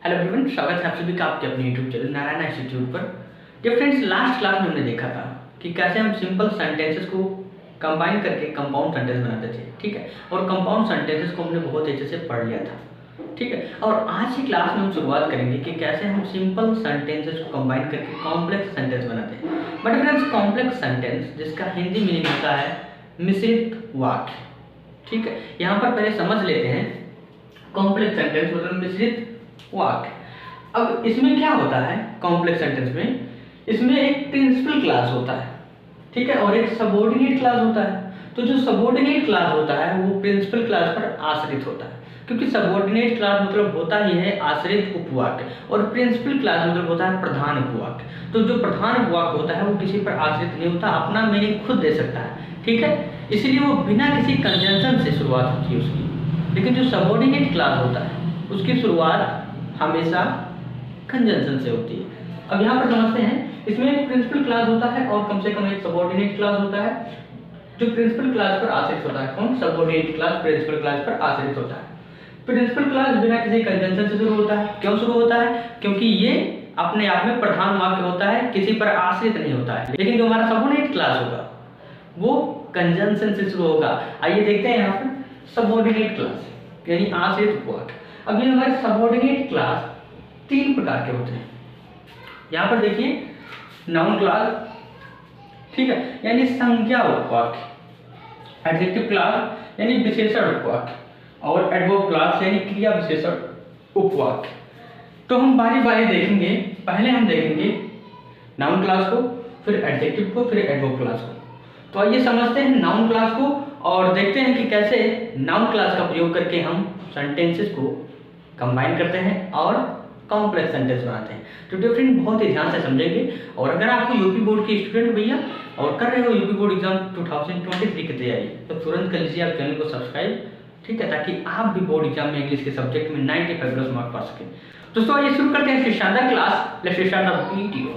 Hello everyone, स्वागत है आप सभी का आपके अपने यूट्यूब चैनल नारायण इंस्टीट्यूट पर। डियर फ्रेंड्स, लास्ट क्लास में हमने देखा था कि कैसे हम सिंपल सेंटेंसेस को कंबाइन करके कंपाउंड सेंटेंस बनाते थे, ठीक है। और कंपाउंड सेंटेंसेस को हमने बहुत अच्छे से पढ़ लिया था, ठीक है। और आज की क्लास में हम शुरुआत करेंगे कि कैसे हम सिंपल सेंटेंसेस को कंबाइन करके कॉम्प्लेक्स सेंटेंस बनाते हैं। बट फ्रेंड्स, कॉम्प्लेक्स सेंटेंस जिसका हिंदी मीनिंग होता है मिश्रित वाक्य, ठीक है। यहाँ पर पहले समझ लेते हैं कॉम्प्लेक्स सेंटेंस मतलब मिश्रित वाक्य। अब इसमें क्या होता है कॉम्प्लेक्स सेंटेंस में, इसमें एक प्रिंसिपल क्लास होता है, ठीक है, और एक सबऑर्डिनेट क्लास होता है। तो जो सबऑर्डिनेट क्लास होता है वो प्रिंसिपल क्लास पर आश्रित होता है, क्योंकि सबऑर्डिनेट क्लास मतलब होता ही है आश्रित उपवाक्य और प्रिंसिपल क्लास मतलब होता है प्रधान उपवाक्य। तो जो प्रधान उपवाक्य होता है वो किसी पर आश्रित नहीं होता, अपना मीनिंग खुद दे सकता है, ठीक है। इसलिए वो बिना किसी कंजंक्शन से शुरुआत होती है उसकी। लेकिन जो सबऑर्डिनेट क्लास होता है उसकी शुरुआत हमेशा कंजंक्शन से होती है। अब यहाँ पर समझते हैं, इसमें एक प्रिंसिपल क्लास होता है और कम से कम एक सबऑर्डिनेट क्लास होता है जो प्रिंसिपल क्लास पर आश्रित होता है। कौन? सबऑर्डिनेट क्लास प्रिंसिपल क्लास पर आश्रित होता है। प्रिंसिपल क्लास बिना किसी कंजंक्शन से शुरू होता है। क्यों शुरू होता है? क्योंकि ये अपने आप में प्रधान वाक्य होता है, किसी पर आश्रित नहीं होता है। लेकिन जो हमारा सबऑर्डिनेट क्लास होगा वो कंजंक्शन से शुरू होगा। आइए देखते हैं यहाँ पर सबऑर्डिनेट क्लास यानी आश्रित उपवाक्य। अब ये हमारे सबऑर्डिनेट क्लास तीन प्रकार के होते हैं। यहाँ पर देखिए, नाउन क्लास, ठीक है, यानी संज्ञा उपवाक्य, एडजेक्टिव क्लास यानी विशेषण उपवाक्य, और एडवर्ब क्लास यानी क्रिया विशेषण उपवाक्य। तो हम बारी बारी देखेंगे। पहले हम देखेंगे नाउन क्लास को, फिर एडजेक्टिव को, फिर एडवर्ब क्लास को। तो आइए समझते हैं नाउन क्लास को और देखते हैं कि कैसे नाउन क्लास का प्रयोग करके हम सेंटेंसेस को कंबाइन करते हैं और कॉम्प्लेक्स सेंटेंस बनाते हैं। तो डिफरेंट बहुत ही ध्यान से समझेंगे। और अगर आपको यूपी बोर्ड के स्टूडेंट भैया और कर रहे हो यूपी बोर्ड एग्जाम 2023 की तैयारी, तो तुरंत कर लीजिए आप चैनल को सब्सक्राइब, ठीक है, ताकि आप भी बोर्ड एग्जाम में इंग्लिश के सब्जेक्ट में 95+ मार्क पा सकें। दोस्तों आइए शुरू करते हैं शानदार class. Let's start the video.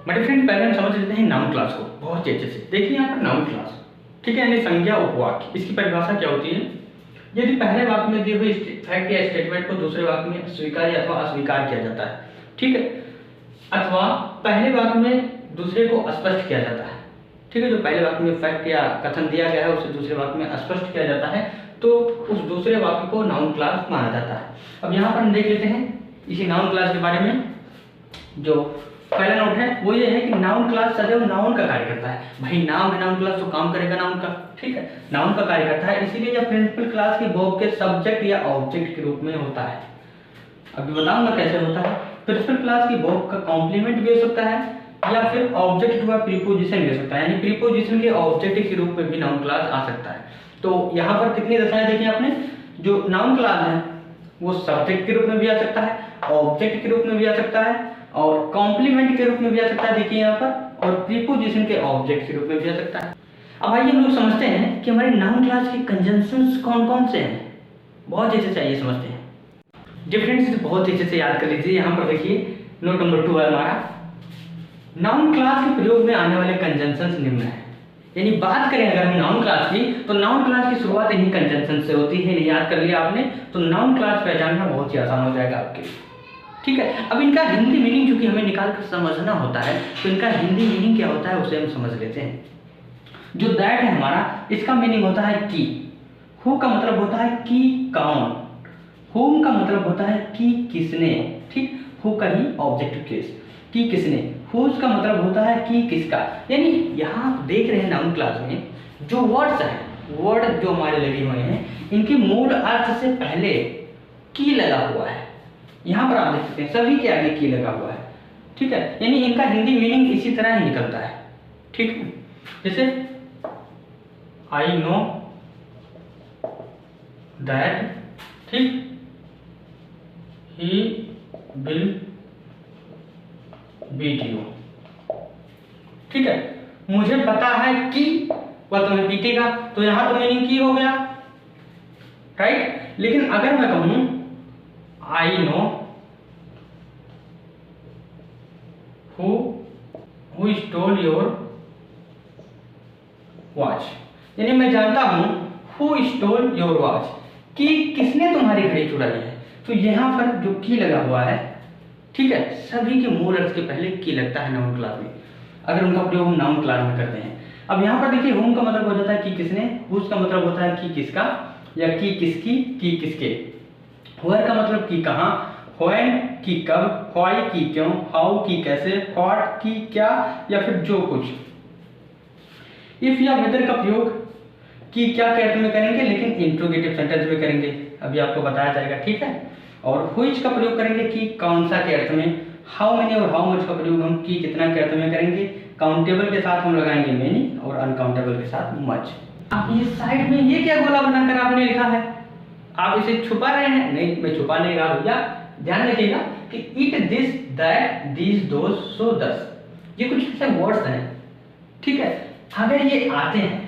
But friend, पहले हम समझ लेते हैं नाउन क्लास को बहुत ही अच्छे से। देखिए यहाँ पर नाउन क्लास, ठीक है, यानी संज्ञा उपवाक्य। इसकी परिभाषा क्या होती है? यदि पहले वाक्य में दिए हुए फैक्ट या स्टेटमेंट को दूसरे वाक्य में स्वीकार अथवा अस्वीकार किया जाता है, ठीक है, अथवा पहले वाक्य में दूसरे को स्पष्ट किया जाता है, ठीक है, जो पहले वाक्य में फैक्ट या कथन दिया गया है उसे दूसरे वाक्य में स्पष्ट किया जाता है, तो उस दूसरे वाक्य को नाउन क्लास माना जाता है। अब यहाँ पर हम देख लेते हैं इसी नाउन क्लास के बारे में। जो पहला नोट है वो ये है कि नाउन क्लास सदैव नाउन का कार्य करता है। भाई नाम है नाउन क्लास तो काम करेगा नाउन का, ठीक है, नाउन का कार्य करता है। इसीलिए यह प्रिंसिपल क्लास के वर्ब के सब्जेक्ट या ऑब्जेक्ट के रूप में होता है। अभी बताऊंगा कैसे होता है। प्रिंसिपल क्लास की वर्ब का कॉम्प्लीमेंट भी हो सकता है या फिर ऑब्जेक्ट हुआ प्रीपोजिशन भी हो सकता है, यानी प्रीपोजिशन के ऑब्जेक्ट के रूप में भी नाउन क्लास आ सकता है। तो यहाँ पर कितनी दशाएं देखी आपने? जो नाउन क्लास है वो सब्जेक्ट के रूप में भी आ सकता है, ऑब्जेक्ट के रूप में भी आ सकता है और कॉम्प्लीमेंट के रूप में भी आ सकता है, देखिए यहाँ पर, और प्रीपोजिशन के ऑब्जेक्ट के रूप में भी आ सकता है। अब आइए हम लोग समझते हैं कि हमारे नाउन क्लास के कंजंक्शंस कौन कौन से हैं। बहुत अच्छे से आइए समझते हैं। डिफरेंस बहुत अच्छे से याद कर लीजिए। यहाँ पर देखिए नोट नंबर 2 है हमारा, नाउन क्लास के प्रयोग में आने वाले कंजंक्शंस निम्न है। यानी बात करें अगर हम नाउन क्लास की, तो नाउन क्लास की शुरुआत इन्हीं कंजंक्शन से होती है। याद कर लिया आपने, तो नाउन क्लास पहचानना बहुत ही आसान हो जाएगा आपके लिए, ठीक है। अब इनका हिंदी मीनिंग चूंकि हमें निकाल कर समझना होता है, तो इनका हिंदी मीनिंग क्या होता है उसे हम समझ लेते हैं। जो दैट है हमारा, इसका मीनिंग होता है कि। हु का मतलब होता है कि कौन। हुम का मतलब होता है कि किसने, ठीक, हु का ही ऑब्जेक्टिव केस, कि किसने। हुज का मतलब होता है कि किसका। यानी यहाँ आप देख रहे हैं नाउन क्लास में जो वर्ड्स हैं, वर्ड जो हमारे लगे हुए हैं, इनके मूल अर्थ से पहले की लगा हुआ है। यहाँ पर आप देख सकते हैं सभी के आगे की लगा हुआ है, ठीक है। यानी इनका हिंदी मीनिंग इसी तरह ही निकलता है, ठीक है। जैसे आई नो दैट, ठीक, ही विल बीट यू, ठीक है। मुझे पता है कि वह तुम्हें पीटेगा, तो यहां तो मीनिंग की हो गया, राइट। लेकिन अगर मैं कहूं I know who stole your watch, यानी मैं जानता हूं हु स्टोल योर वॉच, कि किसने तुम्हारी घड़ी चुराई है। तो यहाँ पर जो की लगा हुआ है, ठीक है, सभी के मोर अर्थ के पहले की लगता है नाउन क्लास में, अगर उनका प्रयोग हम नाउन क्लास में करते हैं। अब यहाँ पर देखिए होम का मतलब हो जाता है कि किसने, हुज का मतलब होता है कि किसका, या की किसकी, की किसके। वेयर का मतलब कि कहाँ, व्हेन की कब, व्हाई की क्यों, हाउ की कैसे, व्हाट की क्या, या फिर जो कुछ। इफ या वेदर का प्रयोग कि क्या के अर्थ में करेंगे, लेकिन इंट्रोगेटिव सेंटेंस में करेंगे, अभी आपको बताया जाएगा, ठीक है। और व्हिच का प्रयोग करेंगे कि कौन सा के अर्थ में। हाउ मेनी और हाउ मच का प्रयोग हम कि कितना के अर्थ में करेंगे। काउंटेबल के साथ हम लगाएंगे मेनी और अनकाउंटेबल के साथ मच। अब ये साइड में ये क्या गोला बनाकर आपने लिखा है, आप इसे छुपा रहे हैं? नहीं, मैं छुपा नहीं रहा भैया, ध्यान रखिएगा कि इट दिस दैट दिस दोस सो दस, ये कुछ ऐसे वर्ड्स हैं, ठीक है। अगर ये आते हैं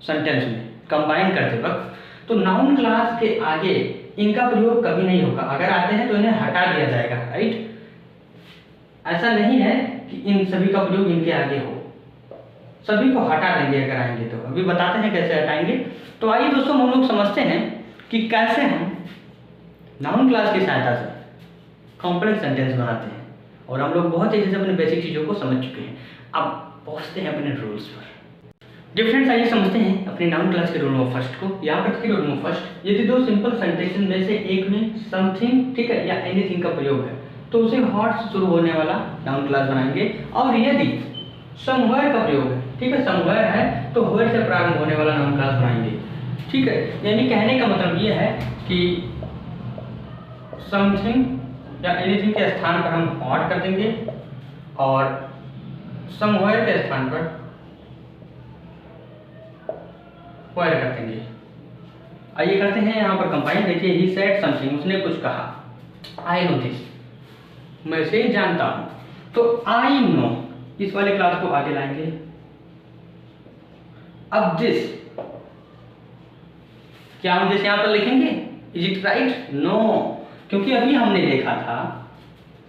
सेंटेंस में कंबाइन करते वक्त, तो नाउन क्लास के आगे इनका प्रयोग कभी नहीं होगा। अगर आते हैं तो इन्हें हटा दिया जाएगा, राइट। ऐसा नहीं है कि इन सभी का प्रयोग इनके आगे हो, सभी को हटा देंगे अगर आएंगे तो। अभी बताते हैं कैसे हटाएंगे। तो आइए दोस्तों हम लोग समझते हैं कि कैसे हम नाउन क्लास की सहायता से कॉम्प्लेक्स सेंटेंस बनाते हैं। और हम लोग बहुत तेजी से अपने बेसिक चीज़ों को समझ चुके हैं। अब पहुँचते हैं अपने रूल्स पर। डिफरेंस आइए समझते हैं अपने नाउन क्लास के रूल नंबर फर्स्ट को। यहाँ पर देखिए रूल नंबर फर्स्ट, यदि दो सिंपल सेंटेंसेस में से एक में समथिंग, ठीक है, या एनीथिंग का प्रयोग है तो उसे हॉट से शुरू होने वाला नाउन क्लास बनाएंगे। और यदि समवेयर का प्रयोग है, ठीक है, समवेयर है तो वेयर से प्रारंभ होने वाला नाउन क्लास बनाएंगे, ठीक है। यानी कहने का मतलब ये है कि समथिंग या एनीथिंग के स्थान पर हम हॉट कर देंगे और समवेयर के स्थान पर वेयर कर देंगे। आइए करते हैं यहाँ पर कंबाइन। देखिए ही सेड समथिंग, उसने कुछ कहा। आई नो दिस, मैं इसे जानता हूँ। तो आई नो इस वाले क्लास को आगे लाएंगे। अब दिस, क्या हम दिस यहाँ पर लिखेंगे? Is it right? नो, क्योंकि अभी हमने देखा था,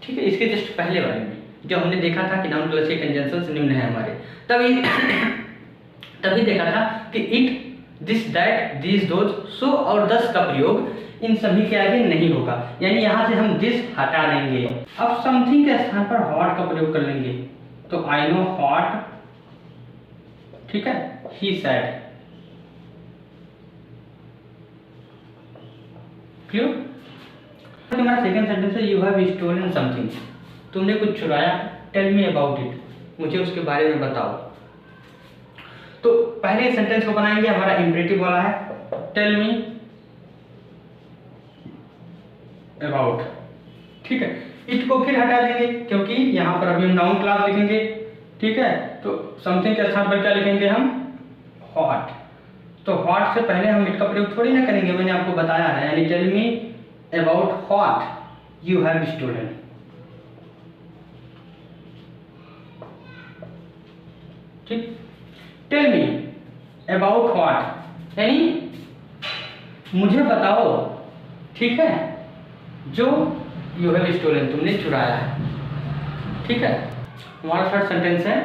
ठीक है, इसके जस्ट पहले वाले में जब हमने देखा था कि नाउन क्लास के कंजंक्शंस निम्न है हमारे, तभी देखा था कि it, this, that, this, those, so और दस का प्रयोग इन सभी के आगे नहीं होगा। यानी यहां से हम दिस हटा देंगे। अब समथिंग के स्थान पर हॉट का प्रयोग कर लेंगे। तो आई नो हॉट, ठीक है, ही सेड। क्लियर? हमारा सेकंड सेंटेंस है यू हैव स्टोलन समथिंग, तुमने कुछ चुराया। टेल मी अबाउट इट, मुझे उसके बारे में बताओ। तो पहले सेंटेंस को बनाएंगे, हमारा इंपरेटिव वाला है, टेल मी अबाउट, ठीक है। इट को फिर हटा देंगे क्योंकि यहाँ पर अभी हम नाउन क्लास लिखेंगे, ठीक है। तो समथिंग के स्थान पर क्या लिखेंगे हम? हॉट। तो हॉट से पहले हम इट का प्रयोग थोड़ी ना करेंगे, मैंने आपको बताया है। यानी tell me about what you have stolen, ठीक। टेल मी अबाउट व्हाट, यानी मुझे बताओ, ठीक है, जो यू हैव स्टोलन, तुमने चुराया है, ठीक है। हमारा थर्ड सेंटेंस है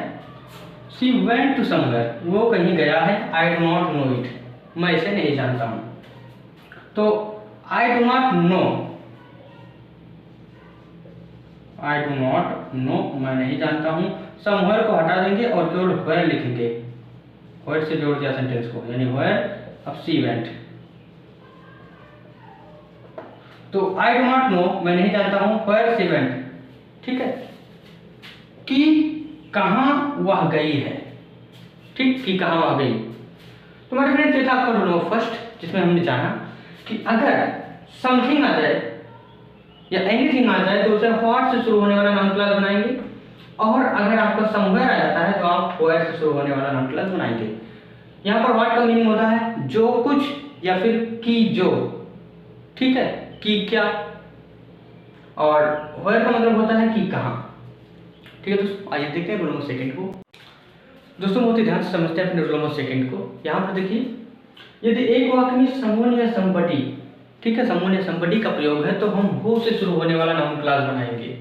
शी वेंट टू समवेयर, वो कहीं गया है। आई डू नॉट नो इट, मैं इसे नहीं जानता हूं। तो आई do not no, I do not no, मैं नहीं जानता हूं। समवेयर को हटा देंगे और केवल वेयर लिखेंगे। वेयर से जोड़ दिया सेंटेंस को, यानी वेयर। अब शी वेंट, तो आई डू नॉट नो, मैं नहीं जानता हूं, वेयर शी वेंट, ठीक है, कि कहां वह गई है, ठीक, कि कहां वह गई। तो मेरे फ्रेंड्स ये था आपका रूल नंबर फर्स्ट, जिसमें हमने जाना कि अगर समथिंग आ जाए या एनीथिंग आ जाए तो उसे व्हाट से शुरू होने वाला नाउन क्लास बनाएंगे। और अगर आपका समवेयर आ जाता है तो आप वेयर से शुरू होने वाला नाउन क्लास बनाएंगे। यहाँ पर व्हाट का मीनिंग होता है जो कुछ या फिर की जो, ठीक है, कि क्या। और वेयर का मतलब होता है कि कहाँ, ठीक है दोस्तों। आइए देखते हैं रूल नंबर सेकंड को। दोस्तों बहुत ही ध्यान से समझते हैं अपने रूल नंबर सेकंड को। यहाँ पर देखिए यदि एक वाक्य में समवन या समबडी, ठीक है, समवन या समबडी का प्रयोग है तो हम हु से शुरू होने वाला नाउन क्लास बनाएंगे।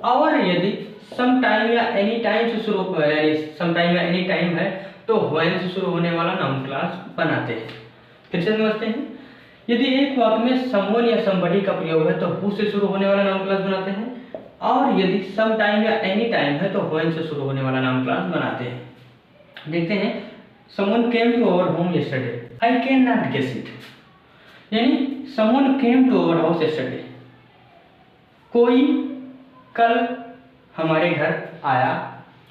और यदि सम टाइम या एनी टाइम से शुरू, यानी सम टाइम या एनी टाइम है तो व्हेन से शुरू होने वाला नाउन क्लास बनाते हैं। फिर से समझते हैं, यदि एक वाक्य में someone या somebody का प्रयोग है तो who से शुरू होने वाला नाउन क्लॉज बनाते हैं, और यदि some time या any time है तो when से शुरू होने वाला नाउन क्लॉज बनाते हैं। देखते हैं, someone came to our home yesterday, I cannot guess it, यानी someone came to our house yesterday, कोई कल हमारे घर आया,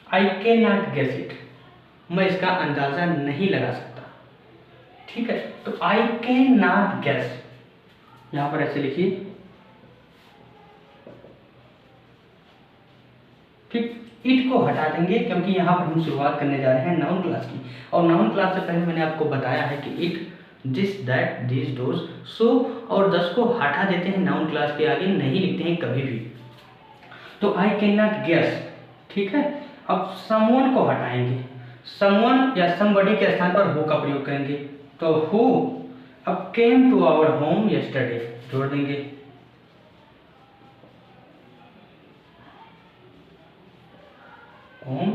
I cannot guess it, मैं इसका अंदाजा नहीं लगा सकता। ठीक है, तो I cannot guess, यहां पर ऐसे लिखिए। ठीक, इट को हटा देंगे क्योंकि यहां पर हम शुरुआत करने जा रहे हैं नाउन क्लास की, और नाउन क्लास से पहले मैंने आपको बताया है कि इट, दिस, दैट, दिस, दोस, सो और दस को हटा देते हैं, नाउन क्लास के आगे नहीं लिखते हैं कभी भी। तो I cannot guess, ठीक है। अब someone को हटाएंगे, someone या somebody के स्थान पर who का प्रयोग करेंगे, तो who अब came to our home yesterday जोड़ देंगे, home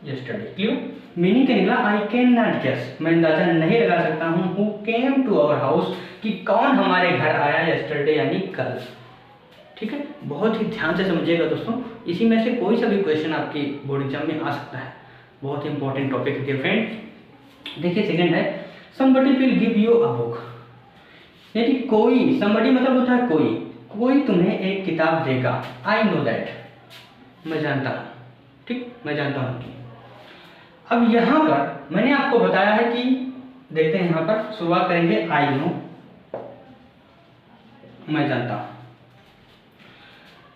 yesterday, क्लियर। मीनिंग क्या निकला, I cannot guess, मैं अंदाजा नहीं लगा सकता हूँ, who came to our house, कि कौन हमारे घर आया yesterday यानी कल। ठीक है, बहुत ही ध्यान से समझिएगा दोस्तों, इसी में से कोई सा भी क्वेश्चन आपकी बोर्ड एग्जाम में आ सकता है, बहुत ही इंपॉर्टेंट टॉपिक है फ्रेंड। देखिए सेकंड है, somebody will give you a book, यानी कोई, somebody मतलब होता है कोई तुम्हें एक किताब देगा, I know that, मैं जानता हूँ। ठीक, मैं जानता हूँ कि। अब यहाँ पर मैंने आपको बताया है कि देखते हैं, यहाँ पर शुरुआत करेंगे I know, मैं जानता हूँ,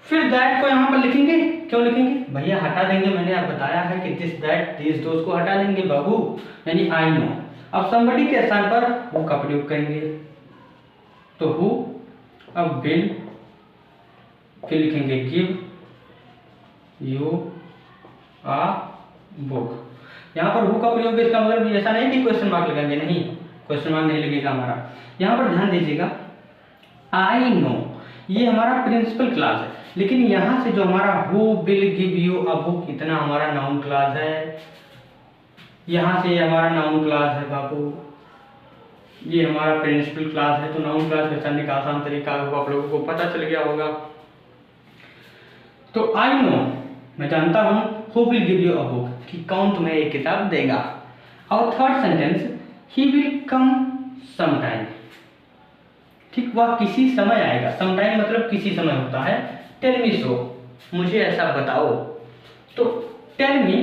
फिर दैट को यहाँ पर लिखेंगे। क्यों लिखेंगे भैया, हटा देंगे, मैंने आप बताया है कि दिस, दैट, दिस, दोस को हटा देंगे बाबू, यानी आई नो। अब somebody के स्थान पर हु का प्रयोग करेंगे, तो हु, अब विल, फिर लिखेंगे गिव यू आ बुक। यहाँ पर हु का प्रयोग, इसका मतलब ऐसा नहीं कि क्वेश्चन मार्क लगाएंगे, नहीं, क्वेश्चन मार्क नहीं लगेगा हमारा। यहाँ पर ध्यान दीजिएगा, आई नो ये हमारा प्रिंसिपल क्लास है, लेकिन यहाँ से जो हमारा who will give you a book, इतना हमारा नाउन क्लास है, यहाँ से हमारा नाउन क्लास है बाबू, ये हमारा प्रिंसिपल क्लास है। तो नाउन क्लास पहचानने का आसान तरीका आप लोगों को पता चल गया होगा। तो आई नो, मैं जानता हूँ, who will give you a book, कि कौन तुम्हें एक किताब देगा। और third sentence, he will come sometime, ठीक, वह किसी समय आएगा, समटाइम मतलब किसी समय होता है। टेल मी सो, मुझे ऐसा बताओ, तो टेल मी,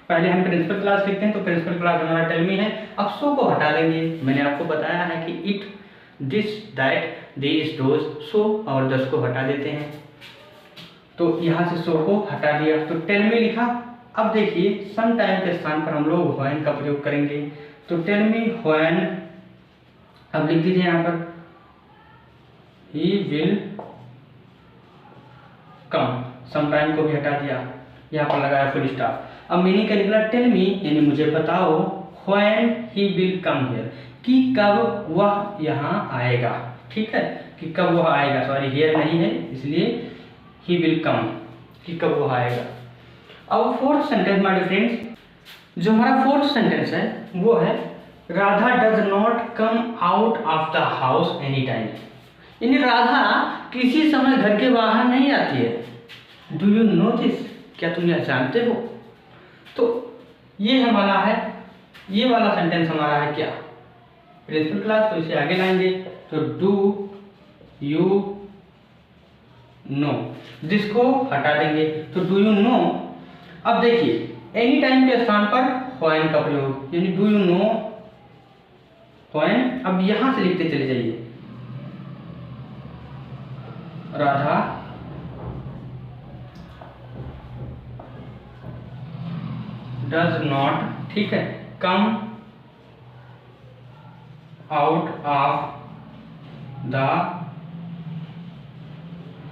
पहले हम प्रिंसिपल क्लास लिखते हैं, तो प्रिंसिपल क्लास हमारा टेल मी है। अब सो को हटा देंगे, मैंने आपको बताया है कि इट, दिस, दैट, दिस, दोस, सो और दस को हटा देते हैं, तो यहाँ से सो को हटा दिया, तो टेल मी लिखा। अब देखिए सम टाइम के स्थान पर हम लोग व्हेन का प्रयोग करेंगे, तो टेल मी व्हेन, अब लिख दीजिए यहाँ पर he will come, some time को भी हटा दिया, यहाँ पर लगाया फुल स्टॉप। अब मीनिंग क्या निकला, टेल मी यानी मुझे बताओ, when he will come here, कि कब वह यहाँ आएगा। ठीक है, कि कब वह आएगा, सॉरी हियर नहीं है इसलिए ही विल कम, कि कब वह आएगा। अब fourth sentence my dear friends, जो हमारा फोर्थ सेंटेंस है वो है Radha does not come out of the house any time, यानी राधा किसी समय घर के बाहर नहीं आती है। डू यू नो दिस, क्या तुम यह जानते हो। तो ये हमारा है, ये वाला सेंटेंस हमारा है क्या, प्रिंसिपल क्लास, तो इसे आगे लाएंगे, तो डू यू नो, दिस को हटा देंगे, तो डू यू नो। अब देखिए एनी टाइम के स्थान पर व्हेन का प्रयोग, यानी डू यू नो व्हेन। अब यहां से लिखते चले जाइए, राधा डज नॉट, ठीक है, कम out of the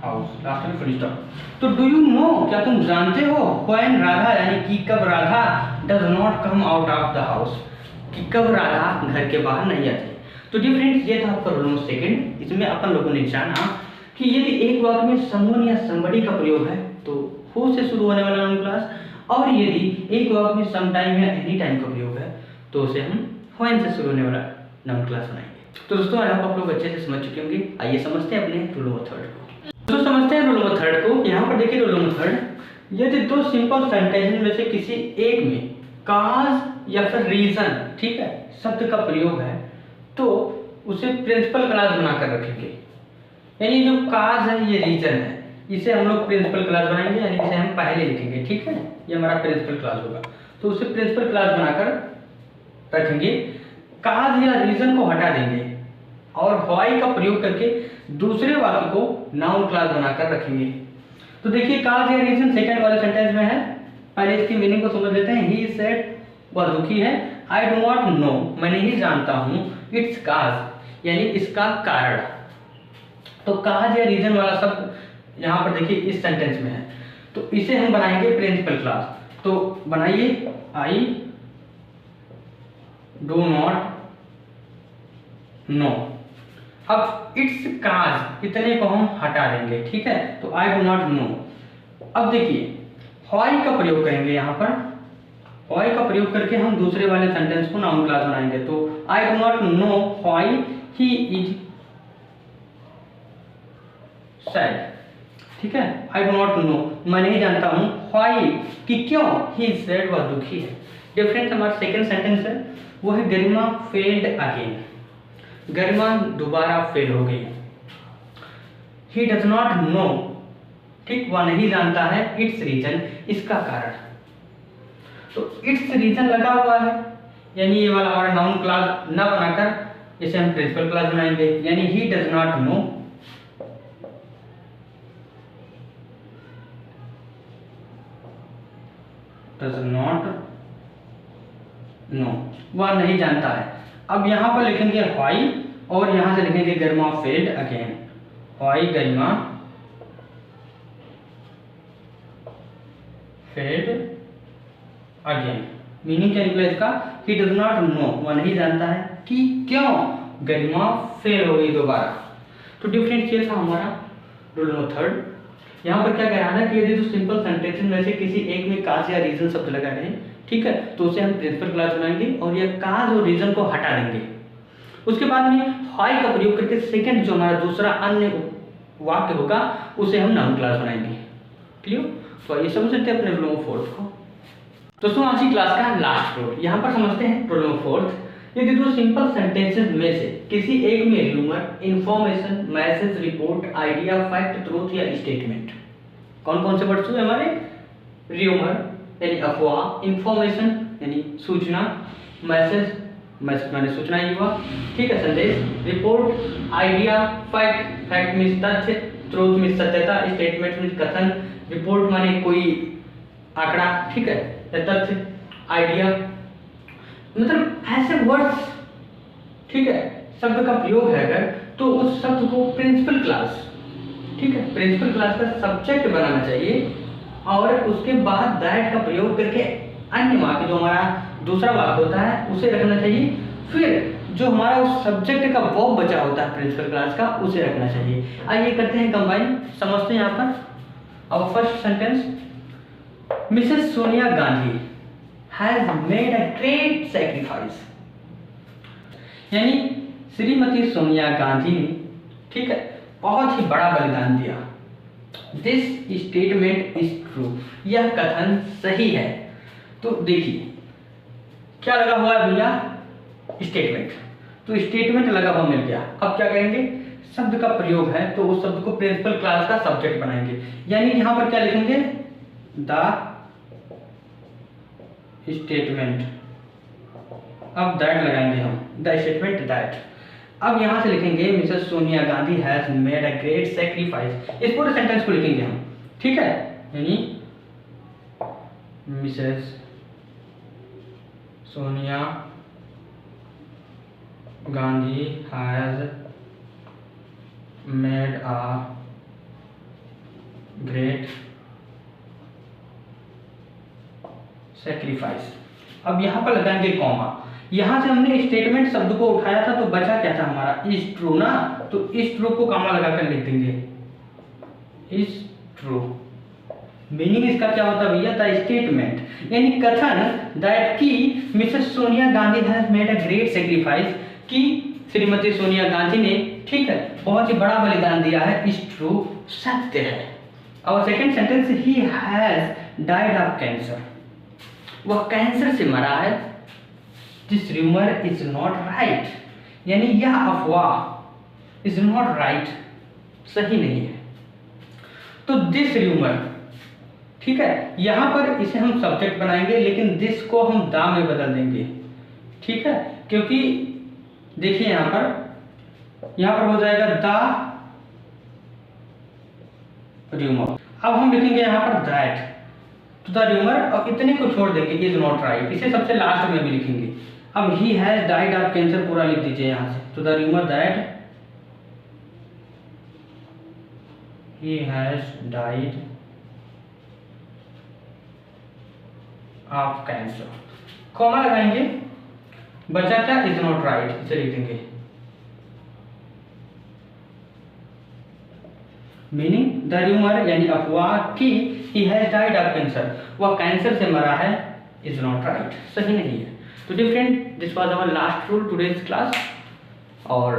house, last में फुल स्टॉप। तो डू यू नो, क्या तुम जानते हो, व्हेन राधा, यानी कि कब Radha does not come out of the house, कि कब राधा घर के बाहर नहीं आती। तो डियर फ्रेंड्स, ये था आपका रोल नंबर सेकंड। इसमें अपन लोगों ने जाना कि यदि एक वाक्य में समवन या समबडी का प्रयोग है तो हु से शुरू होने वाला नाउन क्लास, और यदि एक वाक्य में सम टाइम या एनी टाइम का प्रयोग है तो उसे हम व्हेन से शुरू होने वाला नाउन क्लास बनाएंगे। तो दोस्तों आई होप आप लोग अच्छे से समझ चुके होंगे। आइए समझते हैं अपने रूल नंबर थर्ड को। तो समझते हैं रूल नंबर थर्ड को। यहाँ पर देखिए रूल नंबर थर्ड, यदि दो सिंपल सेंटेंस में से किसी एक में काज या फिर रीजन, ठीक है, शब्द का प्रयोग है तो उसे प्रिंसिपल क्लास बनाकर रखेंगे। यानी जो काज है ये रीजन है, इसे हम लोग प्रिंसिपल क्लास बनाएंगे, यानी इसे हम पहले लिखेंगे, ठीक है, ये हमारा प्रिंसिपल क्लास होगा। तो उसे प्रिंसिपल क्लास बनाकर रखेंगे। काज या रीजन को हटा देंगे और व्हाई का प्रयोग करके दूसरे वाक्य को नाउन क्लास बनाकर रखेंगे। तो देखिए काज या रीजन सेकंड वाले सेंटेंस में है। पहले इसकी मीनिंग को समझ लेते हैं। ही सेड, वह दुखी है। आई डू नॉट नो, मैं नहीं जानता हूँ। इट्स काज, यानी इसका कारण। तो काज या रीजन वाला शब्द यहाँ पर देखिए इस सेंटेंस में है, तो इसे हम बनाएंगे प्रिंसिपल क्लास। तो बनाइए, आई डू नॉट नो। अब इट्स काज, इतने को हम हटा देंगे, ठीक है, तो आई डू नॉट नो। अब देखिए व्हाई का प्रयोग करेंगे। यहाँ पर व्हाई का प्रयोग करके हम दूसरे वाले सेंटेंस को नाउन क्लास बनाएंगे। तो आई do not know why he is sad, ठीक है, आई डू नॉट नो, मैं नहीं जानता हूँ, व्हाई, कि क्यों, ही इज सैड, वह दुखी है। डिफरेंस हमारा सेकंड सेंटेंस है, वो है गरिमा फेल्ड अगेन, गरिमा दोबारा फेल हो गई। ही डज नॉट नो, ठीक, वह नहीं जानता है, इट्स रीजन, इसका कारण। तो इट्स रीजन लगा हुआ है, यानी ये वाला हमारा नाउन क्लास न बनाकर इसे हम प्रिंसिपल क्लास बनाएंगे। यानी he does not know, does not know, वह नहीं जानता है। अब यहां पर लिखेंगे व्हाई और यहां से लिखेंगे Garima failed again, why Garima failed again. Meaning क्या निकला इसका? ही डज नॉट नो, वह नहीं जानता है कि क्यों गरिमा फेल हो गई दोबारा। तो डिफरेंस ये था हमारा रूल नंबर थर्ड। यहाँ पर क्या कह रहा है कि यदि तो सिंपल सेंटेंसेस में से किसी एक में काज या रीजन शब्द लगा रहे, ठीक है, तो उसे हम प्रिंसिपल क्लास बनाएंगे और यह काज और रीजन को हटा देंगे। उसके बाद में व्हाई का प्रयोग करके सेकंड जो हमारा दूसरा अन्य वाक्य होगा उसे हम नाउन क्लास बनाएंगे। क्लियर? तो ये समझ सकते हैं अपने रूल नंबर फोर्थ को। दोस्तों आज की क्लास का लास्ट रूल यहाँ पर समझते हैं। रूल नंबर फोर्थ, यदि दो सिंपल सेंटेंसेस में से किसी एक में rumour, information, message, report, idea, fact, truth या स्टेटमेंट, कौन कौन से वर्ड्स हुए हमारे? र्यूमर यानी अफवाह, इंफॉर्मेशन यानी सूचना, मैसेज, मैसेज माने सूचना ही हुआ, ठीक है, संदेश, report, idea, fact, fact means तथ्य, ट्रूथ मीन्स सत्यता, स्टेटमेंट मीन्स कथन, रिपोर्ट माने कोई आंकड़ा, ठीक है, तथ्य, आइडिया, मतलब ऐसे वर्ड्स, ठीक है, शब्द का प्रयोग है अगर, तो उस शब्द को प्रिंसिपल क्लास, ठीक है, प्रिंसिपल क्लास का सब्जेक्ट बनाना चाहिए और उसके बाद दैट का प्रयोग करके अन्य वाक्य जो हमारा दूसरा वाक्य होता है उसे रखना चाहिए। फिर जो हमारा उस सब्जेक्ट का वर्ब बचा होता है प्रिंसिपल क्लास का उसे रखना चाहिए। आइए करते हैं कंबाइन, समझते हैं यहाँ पर। अब first sentence, Mrs Sonia Gandhi has made a great sacrifice, यानी श्रीमती सोनिया गांधी ने, ठीक है, बहुत ही बड़ा बलिदान दिया। दिस स्टेटमेंट इज ट्रू, यह कथन सही है। तो देखिए क्या लगा हुआ है भैया? स्टेटमेंट। तो स्टेटमेंट लगा हुआ मिल गया। अब क्या करेंगे? शब्द का प्रयोग है तो उस शब्द को प्रिंसिपल क्लास का सब्जेक्ट बनाएंगे। यानी यहां पर क्या लिखेंगे? The statement. अब दैट लगाएंगे हम, द स्टेटमेंट दैट। अब यहां से लिखेंगे Mrs Sonia Gandhi has made a great sacrifice. इस पूरे सेंटेंस को लिखेंगे हम, ठीक है, यानी Mrs Sonia Gandhi has made a great sacrifice. अब यहां पर लगाएंगे कॉमा। यहां से हमने स्टेटमेंट शब्द को उठाया था तो बचा क्या था हमारा? इज ट्रू ना, तो इज ट्रू को कॉमा लगाकर लिख देंगे, इज ट्रू। मीनिंग इसका क्या होता है भैया? द स्टेटमेंट यानी कथन दैट की Mrs Sonia Gandhi has made a great sacrifice, कि श्रीमती सोनिया गांधी ने, ठीक है, बहुत ही बड़ा बलिदान दिया है, इज ट्रू, सत्य है। और second sentence, he has died of cancer, वह कैंसर से मरा है। This rumour is not right, यानी यह अफवाह इज नॉट राइट, सही नहीं है। तो दिस रूमर, ठीक है, यहां पर इसे हम सब्जेक्ट बनाएंगे, लेकिन दिस को हम दा में बदल देंगे, ठीक है, क्योंकि देखिए यहां पर हो जाएगा द रूमर। अब हम लिखेंगे यहां पर दैट, तो द रूमर, और इतने को छोड़ देंगे, इज नॉट राइट, इसे सबसे लास्ट में भी लिखेंगे। अब he has died of cancer पूरा लिख दीजिए यहां से, तो the rumour that he has died of cancer, comma लगाएंगे, बचा क्या? इज नॉट राइट, इसे लिख देंगे। मीनिंग द रूमर यानी अफवाह कि he has died of cancer, वह कैंसर से मरा है, इज नॉट राइट, सही नहीं है। तो different, this was our last rule today's class. और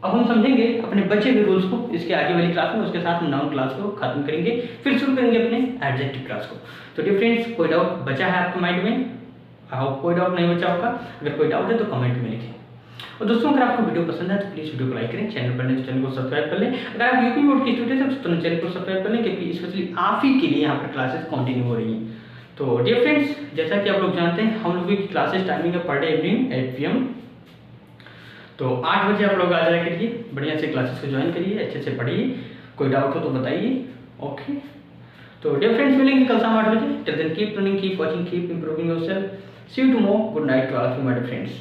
अब हम समझेंगे अपने बचे हुए रूल्स को इसके आगे वाली क्लास में, उसके साथ हम नाउन क्लास को खत्म करेंगे, फिर शुरू करेंगे अपने एडजेक्टिव क्लास को। तो डिफरेंट्स, कोई डाउट बचा है आपके माइंड में? आई होप कोई डाउट नहीं बचा होगा। अगर कोई डाउट है तो कमेंट में लिखें। और दोस्तों, अगर आपको वीडियो पसंद है तो प्लीज़ वीडियो को लाइक करें, चैनल पर नहीं चैनल को सब्सक्राइब कर लें। अगर आप यूपी बोर्ड के स्टूडेंट हैं तो चैनल को सब्सक्राइब कर लें, क्योंकि स्पेशली आप ही के लिए यहाँ पर क्लासेस कंटिन्यू हो रही हैं। तो डियर फ्रेंड्स, जैसा कि आप लोग जानते हैं, हम लोग की क्लासेस टाइमिंग है पर डे इवनिंग 8 PM। तो 8 बजे आप लोग आ जाया करिए, बढ़िया से क्लासेस को ज्वाइन करिए, अच्छे से पढ़िए, कोई डाउट हो तो बताइए। ओके, तो डियर फ्रेंड्स, मिलेंगे कल शाम 8 बजे। Till then keep learning, keep watching, keep improving yourself. See you tomorrow. Good night to all of you my dear friends.